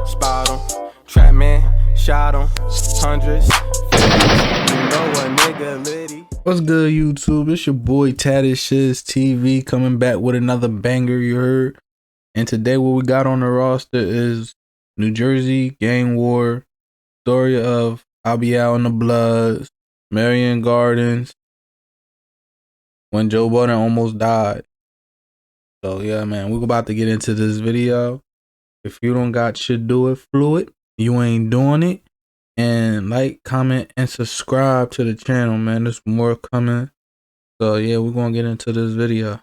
spot 'em. Trap man, shot 'em. Hundreds, 50s, you know a nigga litty. What's good, YouTube? It's your boy Tatted Shiz TV coming back with another banger, you heard. And today what we got on the roster is New Jersey gang war, story of Albee and the Bloods, Marion Gardens, when Joe Budden almost died. So yeah, man, we're about to get into this video. If you don't got shit do it, fluid, you ain't doing it. And like, comment, and subscribe to the channel, man. There's more coming. So yeah, we're gonna get into this video.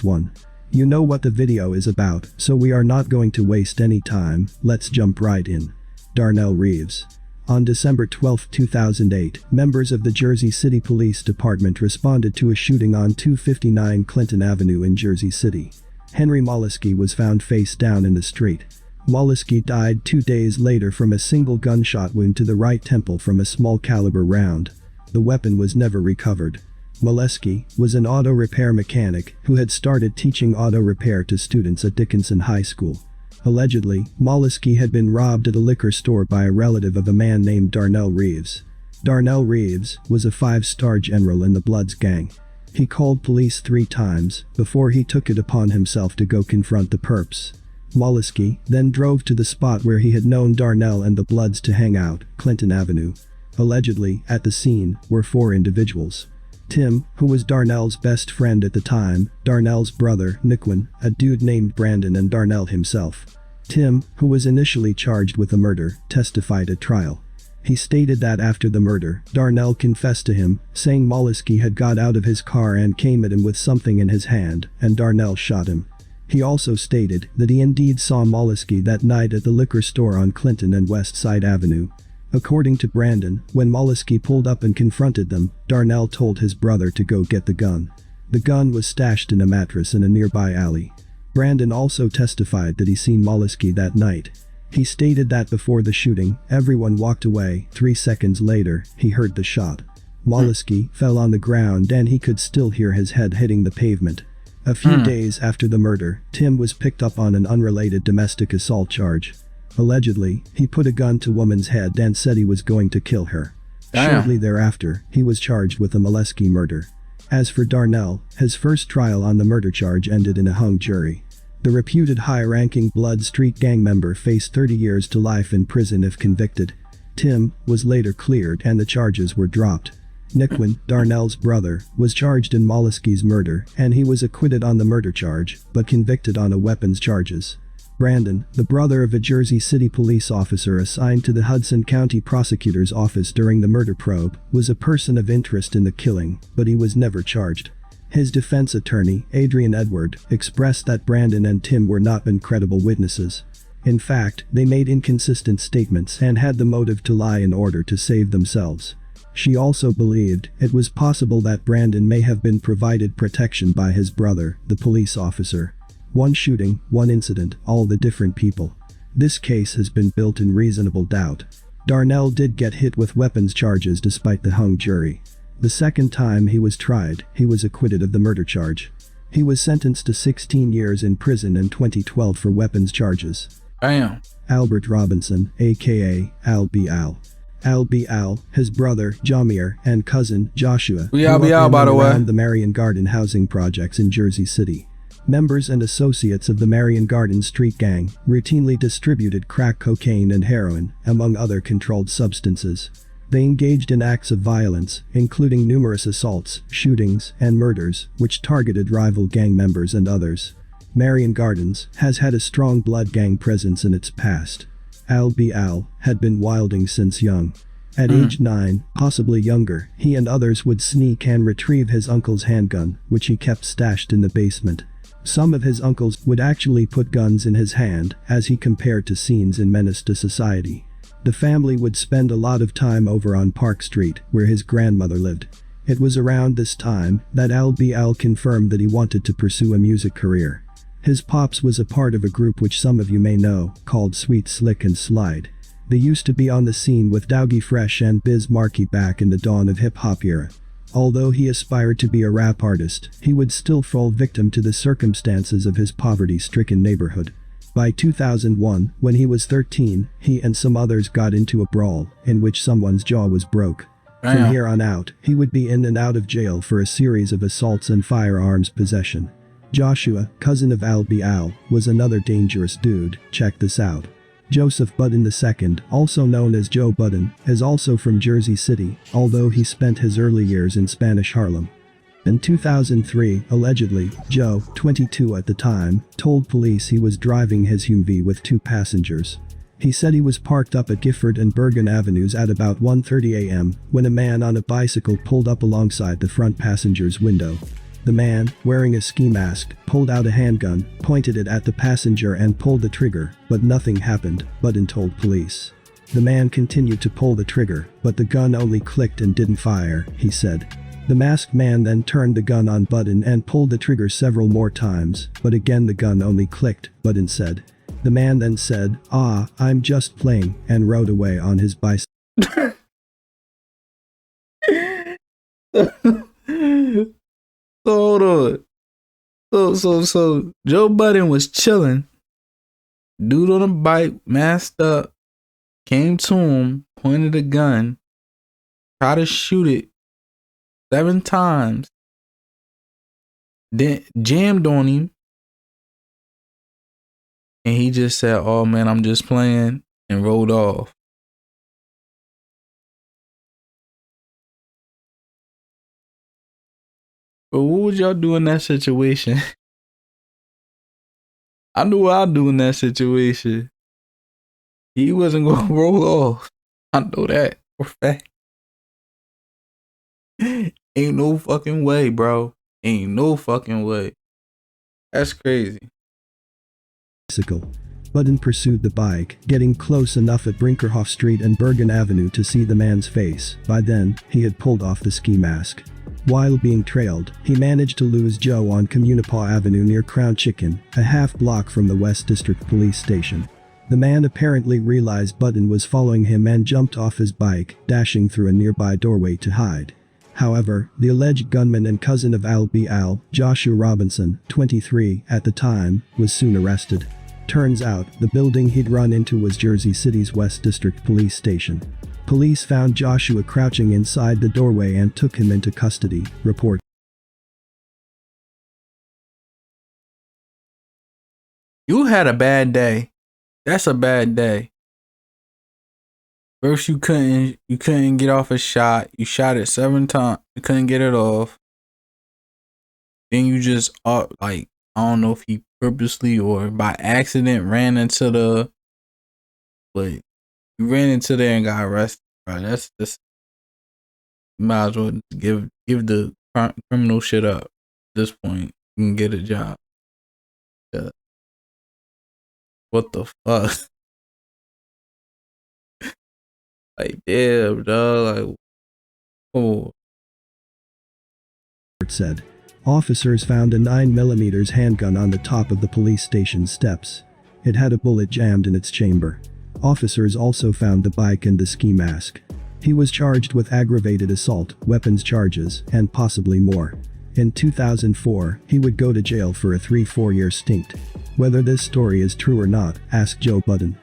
1. You know what the video is about, so we are not going to waste any time. Let's jump right in. Darnell Reeves. On December 12, 2008, members of the Jersey City Police Department responded to a shooting on 259 Clinton Avenue in Jersey City. Henry Molesky was found face down in the street. Molesky died 2 days later from a single gunshot wound to the right temple from a small caliber round. The weapon was never recovered. Molesky was an auto repair mechanic who had started teaching auto repair to students at Dickinson High School. Allegedly, Molesky had been robbed at a liquor store by a relative of a man named Darnell Reeves. Darnell Reeves was a 5-star general in the Bloods gang. He called police 3 times before he took it upon himself to go confront the perps. Molesky then drove to the spot where he had known Darnell and the Bloods to hang out, Clinton Avenue. Allegedly, at the scene were 4 individuals. Tim, who was Darnell's best friend at the time, Darnell's brother, Niquin, a dude named Brandon, and Darnell himself. Tim, who was initially charged with the murder, testified at trial. He stated that after the murder, Darnell confessed to him, saying Molesky had got out of his car and came at him with something in his hand, and Darnell shot him. He also stated that he indeed saw Molesky that night at the liquor store on Clinton and West Side Avenue. According to Brandon, when Molesky pulled up and confronted them, Darnell told his brother to go get the gun. The gun was stashed in a mattress in a nearby alley. Brandon also testified that he seen Molesky that night. He stated that before the shooting, everyone walked away. 3 seconds later, he heard the shot. Molesky fell on the ground and he could still hear his head hitting the pavement. A few days after the murder, Tim was picked up on an unrelated domestic assault charge. Allegedly, he put a gun to woman's head and said he was going to kill her. Shortly thereafter, he was charged with a Molesky murder. As for Darnell, his first trial on the murder charge ended in a hung jury. The reputed high-ranking Blood Street gang member faced 30 years to life in prison if convicted. Tim was later cleared and the charges were dropped. Niquin, Darnell's brother, was charged in Molesky's murder and he was acquitted on the murder charge, but convicted on a weapons charges. Brandon, the brother of a Jersey City police officer assigned to the Hudson County Prosecutor's Office during the murder probe, was a person of interest in the killing, but he was never charged. His defense attorney, Adrian Edward, expressed that Brandon and Tim were not credible witnesses. In fact, they made inconsistent statements and had the motive to lie in order to save themselves. She also believed it was possible that Brandon may have been provided protection by his brother, the police officer. 1 shooting, 1 incident, all the different people. This case has been built in reasonable doubt. Darnell did get hit with weapons charges despite the hung jury. The second time he was tried, he was acquitted of the murder charge. He was sentenced to 16 years in prison in 2012 for weapons charges. Damn. Albert Robinson, aka Albee. Albee, his brother, Jamir, and cousin, Joshua, We Albee, by the way. around the Marion Garden housing projects in Jersey City. Members and associates of the Marion Garden Street Gang routinely distributed crack cocaine and heroin, among other controlled substances. They engaged in acts of violence, including numerous assaults, shootings, and murders, which targeted rival gang members and others. Marion Gardens has had a strong blood gang presence in its past. Albee had been wilding since young. At age 9, possibly younger, he and others would sneak and retrieve his uncle's handgun, which he kept stashed in the basement. Some of his uncles would actually put guns in his hand, as he compared to scenes in Menace to Society. The family would spend a lot of time over on Park Street, where his grandmother lived. It was around this time that Albee confirmed that he wanted to pursue a music career. His pops was a part of a group which some of you may know, called Sweet Slick and Slide. They used to be on the scene with Dougie Fresh and Biz Markie back in the dawn of hip-hop era. Although he aspired to be a rap artist, he would still fall victim to the circumstances of his poverty-stricken neighborhood. By 2001, when he was 13, he and some others got into a brawl, in which someone's jaw was broke. From Damn. here on out, he would be in and out of jail for a series of assaults and firearms possession. Joshua, cousin of Albee, was another dangerous dude. Check this out. Joseph Budden II, also known as Joe Budden, is also from Jersey City, although he spent his early years in Spanish Harlem. In 2003, allegedly, Joe, 22 at the time, told police he was driving his Humvee with 2 passengers. He said he was parked up at Gifford and Bergen Avenues at about 1:30 a.m. when a man on a bicycle pulled up alongside the front passenger's window. The man, wearing a ski mask, pulled out a handgun, pointed it at the passenger and pulled the trigger, but nothing happened, Budden told police. The man continued to pull the trigger, but the gun only clicked and didn't fire, he said. The masked man then turned the gun on Budden and pulled the trigger several more times, but again the gun only clicked, Budden said. The man then said, "Ah, I'm just playing," and rode away on his bicycle. So hold on. So Joe Budden was chilling. Dude on a bike, masked up, came to him, pointed a gun, tried to shoot it 7 times, then jammed on him, and he just said, "Oh man, I'm just playing," and rode off. But what would y'all do in that situation? I knew what I'd do in that situation. He wasn't gonna roll off. I know that for a fact. Ain't no fucking way, bro. Ain't no fucking way. That's crazy. Budden pursued the bike, getting close enough at Brinkerhoff Street and Bergen Avenue to see the man's face. By then, he had pulled off the ski mask. While being trailed, he managed to lose Joe on Communipaw Avenue near Crown Chicken, a half block from the West District Police Station. The man apparently realized Budden was following him and jumped off his bike, dashing through a nearby doorway to hide. However, the alleged gunman and cousin of Albee, Joshua Robinson, 23 at the time, was soon arrested. Turns out, the building he'd run into was Jersey City's West District Police Station. Police found Joshua crouching inside the doorway and took him into custody, report. You had a bad day. That's a bad day. First you couldn't get off a shot. You shot it 7 times. You couldn't get it off. Then you just I don't know if he purposely or by accident ran into the, but you ran into there and got arrested. Bro, that's you might as well give the criminal shit up. At this point, you can get a job. Yeah. What the fuck? Like, damn, dog. Like, oh. Said. Officers found a 9mm handgun on the top of the police station steps. It had a bullet jammed in its chamber. Officers also found the bike and the ski mask. He was charged with aggravated assault, weapons charges, and possibly more. In 2004, he would go to jail for a 3-4-year stint. Whether this story is true or not, ask Joe Budden.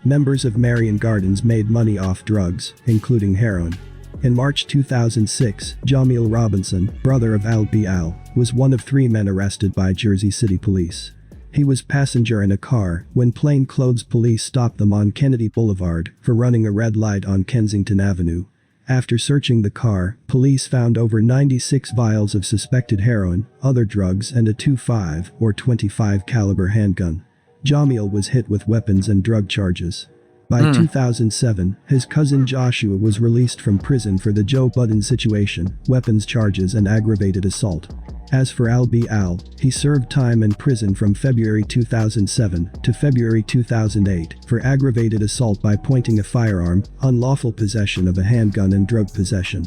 Members of Marion Gardens made money off drugs, including heroin. In March 2006, Jamil Robinson, brother of Albee, was one of 3 men arrested by Jersey City police. He was passenger in a car when plainclothes police stopped them on Kennedy Boulevard for running a red light on Kensington Avenue. After searching the car, police found over 96 vials of suspected heroin, other drugs and a .25 or .25 caliber handgun. Jamil was hit with weapons and drug charges. By 2007, his cousin Joshua was released from prison for the Joe Budden situation, weapons charges and aggravated assault. As for Albee, he served time in prison from February 2007 to February 2008 for aggravated assault by pointing a firearm, unlawful possession of a handgun and drug possession.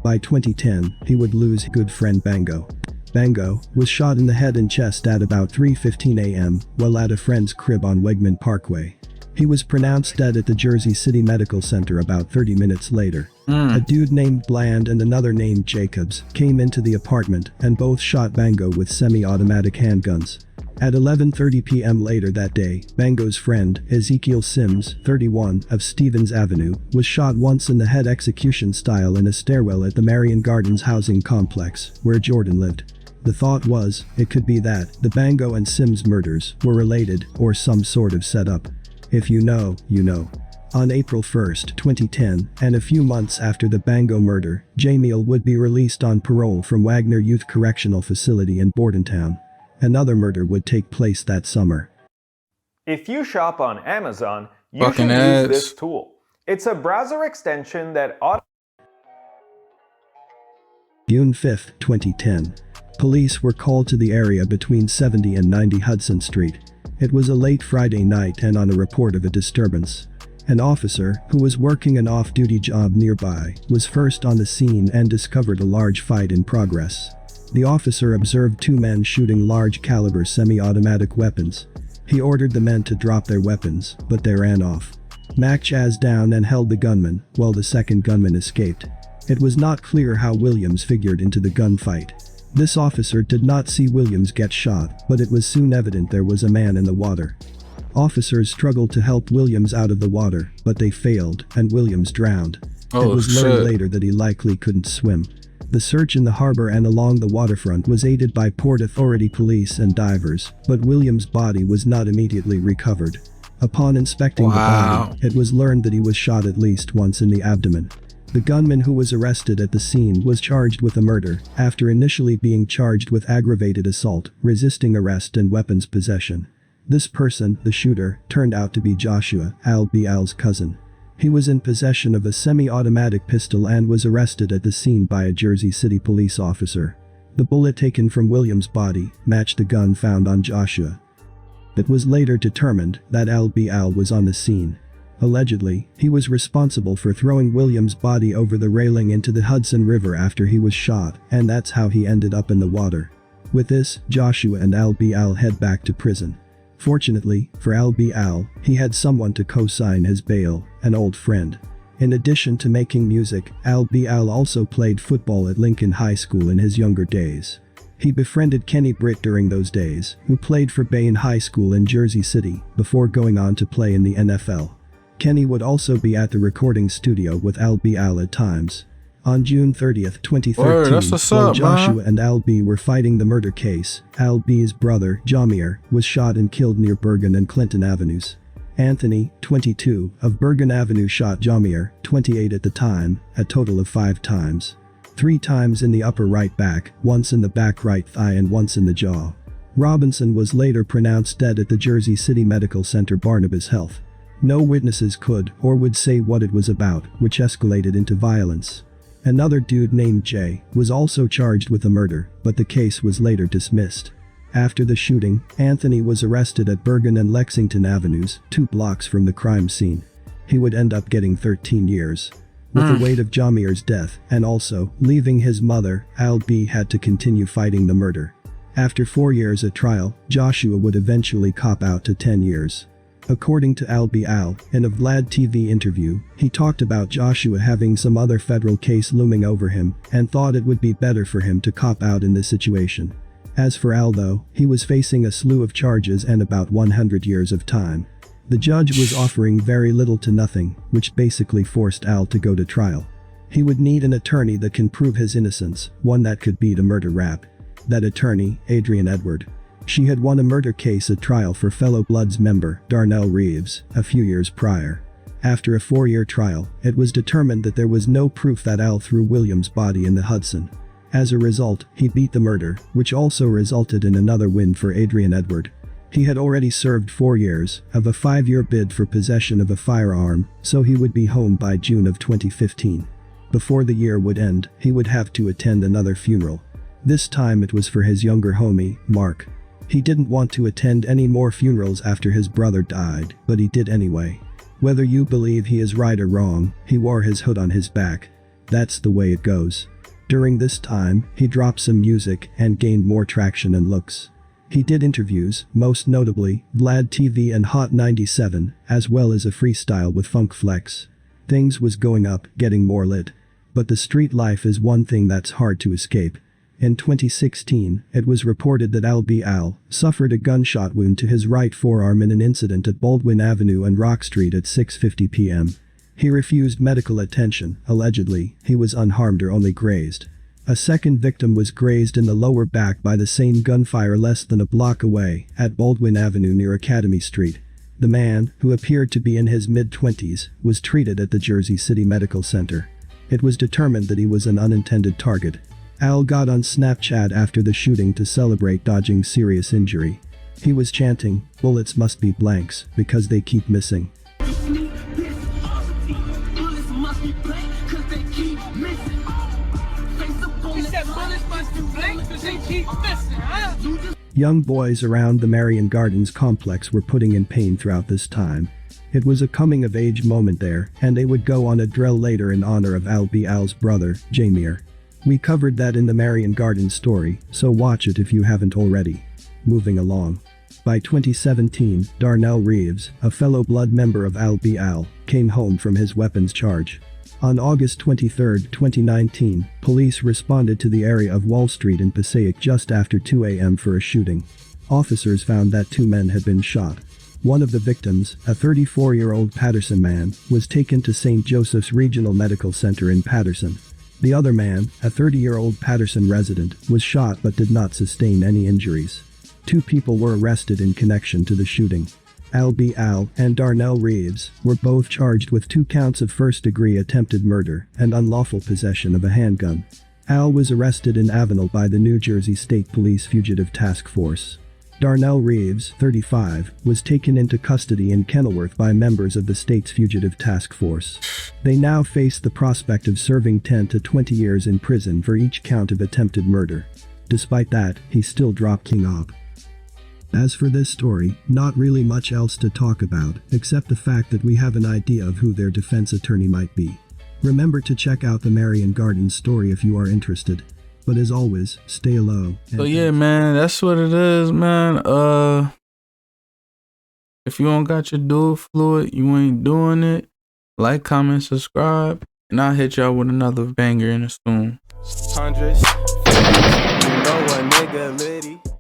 By 2010, he would lose good friend Bango. Bango was shot in the head and chest at about 3:15 a.m. while at a friend's crib on Wegman Parkway. He was pronounced dead at the Jersey City Medical Center about 30 minutes later. A dude named Bland and another named Jacobs came into the apartment and both shot Bango with semi-automatic handguns. At 11:30 p.m. later that day, Bango's friend, Ezekiel Sims, 31, of Stevens Avenue, was shot once in the head execution style in a stairwell at the Marion Gardens housing complex, where Jordan lived. The thought was, it could be that the Bango and Sims murders were related or some sort of setup. If you know, you know. On April 1, 2010, and a few months after the Bango murder, Jamiel would be released on parole from Wagner Youth Correctional Facility in Bordentown. Another murder would take place that summer. If you shop on Amazon, you Fucking should ass. use this tool. It's a browser extension that June 5, 2010. Police were called to the area between 70 and 90 Hudson Street. It was a late Friday night and on a report of a disturbance. An officer, who was working an off-duty job nearby, was first on the scene and discovered a large fight in progress. The officer observed two men shooting large-caliber semi-automatic weapons. He ordered the men to drop their weapons, but they ran off. Mac chased down and held the gunman, while the second gunman escaped. It was not clear how Williams figured into the gunfight. This officer did not see Williams get shot, but it was soon evident there was a man in the water. Officers struggled to help Williams out of the water, but they failed, and Williams drowned. It was learned later that he likely couldn't swim. The search in the harbor and along the waterfront was aided by Port Authority police and divers, but Williams' body was not immediately recovered. Upon inspecting the body, it was learned that he was shot at least once in the abdomen. The gunman who was arrested at the scene was charged with a murder, after initially being charged with aggravated assault, resisting arrest and weapons possession. This person, the shooter, turned out to be Joshua, Albee's cousin. He was in possession of a semi-automatic pistol and was arrested at the scene by a Jersey City police officer. The bullet taken from Williams' body matched the gun found on Joshua. It was later determined that Albee was on the scene. Allegedly, he was responsible for throwing Williams' body over the railing into the Hudson River after he was shot, and that's how he ended up in the water. With this, Joshua and Albee head back to prison. Fortunately, for Albee, he had someone to co-sign his bail, an old friend. In addition to making music, Albee also played football at Lincoln High School in his younger days. He befriended Kenny Britt during those days, who played for Bayne High School in Jersey City, before going on to play in the NFL. Kenny would also be at the recording studio with Albee at times. On June 30, 2013, while Joshua and Albee were fighting the murder case, Albee's brother, Jamier, was shot and killed near Bergen and Clinton Avenues. Anthony, 22, of Bergen Avenue shot Jamier, 28 at the time, a total of 5 times. 3 times in the upper right back, once in the back right thigh and once in the jaw. Robinson was later pronounced dead at the Jersey City Medical Center Barnabas Health. No witnesses could or would say what it was about, which escalated into violence. Another dude named Jay was also charged with the murder, but the case was later dismissed. After the shooting, Anthony was arrested at Bergen and Lexington Avenues, 2 blocks from the crime scene. He would end up getting 13 years. With the weight of Jamier's death, and also leaving his mother, Albee had to continue fighting the murder. After 4 years at trial, Joshua would eventually cop out to 10 years. According to Albee in a Vlad TV interview, he talked about Joshua having some other federal case looming over him, and thought it would be better for him to cop out in this situation. As for though, he was facing a slew of charges and about 100 years of time. The judge was offering very little to nothing, which basically forced to go to trial. He would need an attorney that can prove his innocence, one that could beat a murder rap. That attorney, Adrienne Edward. She had won a murder case at trial for fellow Bloods member, Darnell Reeves, a few years prior. After a 4-year trial, it was determined that there was no proof that threw Williams' body in the Hudson. As a result, he beat the murder, which also resulted in another win for Adrienne Edward. He had already served 4 years of a 5-year bid for possession of a firearm, so he would be home by June of 2015. Before the year would end, he would have to attend another funeral. This time it was for his younger homie, Mark. He didn't want to attend any more funerals after his brother died, but he did anyway. Whether you believe he is right or wrong, he wore his hood on his back. That's the way it goes. During this time, he dropped some music and gained more traction and looks. He did interviews, most notably Vlad TV and Hot 97, as well as a freestyle with Funk Flex. Things was going up, getting more lit. But the street life is one thing that's hard to escape. In 2016, it was reported that Albee suffered a gunshot wound to his right forearm in an incident at Baldwin Avenue and Rock Street at 6:50 p.m. He refused medical attention. Allegedly, he was unharmed or only grazed. A second victim was grazed in the lower back by the same gunfire less than a block away, at Baldwin Avenue near Academy Street. The man, who appeared to be in his mid-20s, was treated at the Jersey City Medical Center. It was determined that he was an unintended target. Al got on Snapchat after the shooting to celebrate dodging serious injury. He was chanting, "Bullets must be blanks, because they keep missing." Young boys around the Marion Gardens complex were putting in pain throughout this time. It was a coming-of-age moment there, and they would go on a drill later in honor of Al's brother, Jamir. We covered that in the Marion Gardens story, so watch it if you haven't already. Moving along. By 2017, Darnell Reeves, a fellow blood member of Albee, came home from his weapons charge. On August 23, 2019, police responded to the area of Wall Street in Passaic just after 2 a.m. for a shooting. Officers found that 2 men had been shot. One of the victims, a 34-year-old Patterson man, was taken to St. Joseph's Regional Medical Center in Patterson. The other man, a 30-year-old Patterson resident, was shot but did not sustain any injuries. 2 people were arrested in connection to the shooting. Albee and Darnell Reeves were both charged with 2 counts of first-degree attempted murder and unlawful possession of a handgun. Al was arrested in Avenel by the New Jersey State Police Fugitive Task Force. Darnell Reeves, 35, was taken into custody in Kenilworth by members of the state's Fugitive Task Force. They now face the prospect of serving 10 to 20 years in prison for each count of attempted murder. Despite that, he still dropped King Op. As for this story, not really much else to talk about, except the fact that we have an idea of who their defense attorney might be. Remember to check out the Marion Gardens story if you are interested. But as always, stay low. So yeah, man, that's what it is, man. If you don't got your dual fluid, you ain't doing it. Like, comment, subscribe, and I'll hit y'all with another banger in a soon. Hundreds, fifties, you know a nigga litty.